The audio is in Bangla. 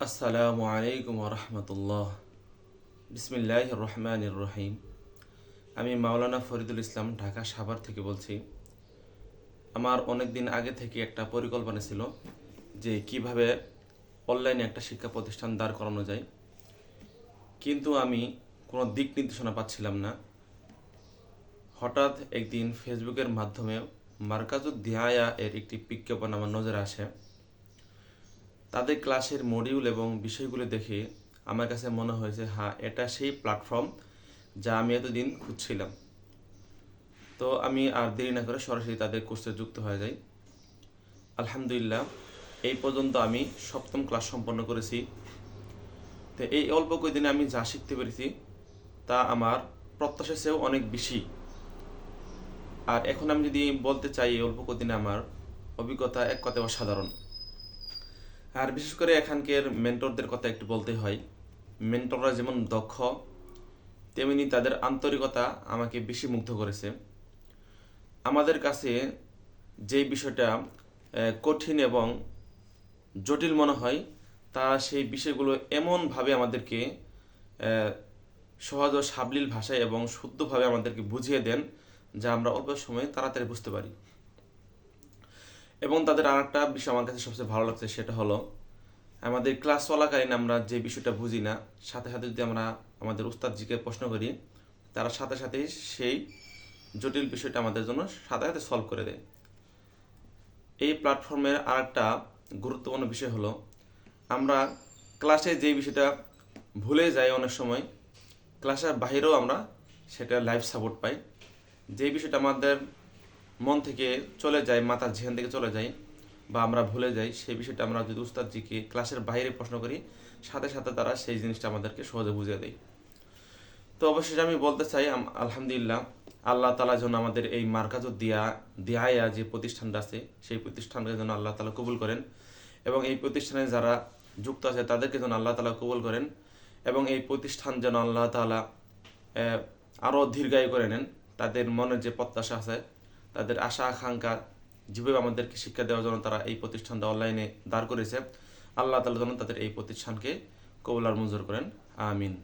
আসসালামু আলাইকুম রহমতুল্লাহ। বিসমিল্লাহির রহমানির রহিম। আমি মাওলানা ফরিদুল ইসলাম ঢাকা সাভার থেকে বলছি। আমার অনেক দিন আগে থেকে একটা পরিকল্পনা ছিল যে কিভাবে অনলাইনে একটা শিক্ষা প্রতিষ্ঠান দাঁড় করানো যায়, কিন্তু আমি কোনো দিক নির্দেশনা পাচ্ছিলাম না। হঠাৎ একদিন ফেসবুকের মাধ্যমে মার্কাজুদ দিয়ায়া এর একটি বিজ্ঞাপন আমার নজরে আসে। তাদের ক্লাসের মডিউল এবং বিষয়গুলো দেখে আমার কাছে মনে হয়েছে, হ্যাঁ, এটা সেই প্ল্যাটফর্ম যা আমি এতদিন খুঁজছিলাম। তো আমি আর দেরি না করে সরাসরি তাদের কোর্সে যুক্ত হয়ে যাই। আলহামদুলিল্লাহ, এই পর্যন্ত আমি সপ্তম ক্লাস সম্পন্ন করেছি। তো এই অল্প কয়েকদিনে আমি যা শিখতে পেরেছি তা আমার প্রত্যাশার চেয়েও অনেক বেশি। আর এখন আমি যদি বলতে চাই, এই অল্প কয়েকদিনে আমার অভিজ্ঞতা এক কথায় অসাধারণ। আর বিশেষ করে এখানকার মেন্টরদের কথা একটু বলতে হয়। মেন্টররা যেমন দক্ষ, তেমনি তাদের আন্তরিকতা আমাকে বেশি মুগ্ধ করেছে। আমাদের কাছে যেই বিষয়টা কঠিন এবং জটিল মনে হয়, তা সেই বিষয়গুলো এমনভাবে আমাদেরকে সহজ ও সাবলীল ভাষায় এবং শুদ্ধভাবে আমাদেরকে বুঝিয়ে দেন, যা আমরা অল্প সময়ে তাড়াতাড়ি বুঝতে পারি। এবং তাদের আর একটা বিষয় আমার কাছে সবচেয়ে ভালো লাগছে, সেটা হলো আমাদের ক্লাস চলাকালীন আমরা যে বিষয়টা বুঝি না, সাথে সাথে যদি আমরা আমাদের উস্তাদজিকে প্রশ্ন করি, তারা সাথে সাথেই সেই জটিল বিষয়টা আমাদের জন্য সাথে সাথে সলভ করে দেয়। এই প্ল্যাটফর্মের আরেকটা গুরুত্বপূর্ণ বিষয় হলো, আমরা ক্লাসে যে বিষয়টা ভুলে যাই অনেক সময়, ক্লাসের বাইরেও আমরা সেটা লাইভ সাপোর্ট পাই। যে বিষয়টা আমাদের মন থেকে চলে যায়, মাথার ঝেন থেকে চলে যায় বা আমরা ভুলে যাই, সেই বিষয়টা আমরা যদি উস্তাদজিকে ক্লাসের বাইরে প্রশ্ন করি, সাথে সাথে তারা সেই জিনিসটা আমাদেরকে সহজে বুঝিয়ে দেয়। তো অবশ্যই আমি বলতে চাই, আলহামদুলিল্লাহ, আল্লাহ তালা যেন আমাদের এই মার্কাজুদ দিয়ায়া যে প্রতিষ্ঠানটা আছে, সেই প্রতিষ্ঠানকে যেন আল্লাহ তালা কবুল করেন, এবং এই প্রতিষ্ঠানে যারা যুক্ত আছে তাদেরকে যেন আল্লাহ তালা কবুল করেন, এবং এই প্রতিষ্ঠান যেন আল্লাহ তালা আরও দীর্ঘায়ু করে নেন। তাদের মনের যে প্রত্যাশা আছে, তাদের আশা আকাঙ্ক্ষা, যেভাবে আমাদেরকে শিক্ষা দেওয়ার জন্য তারা এই প্রতিষ্ঠানটা অনলাইনে দাঁড় করেছে, আল্লাহ তালা যেন তাদের এই প্রতিষ্ঠানকে কবুল আর মঞ্জুর করেন। আমিন।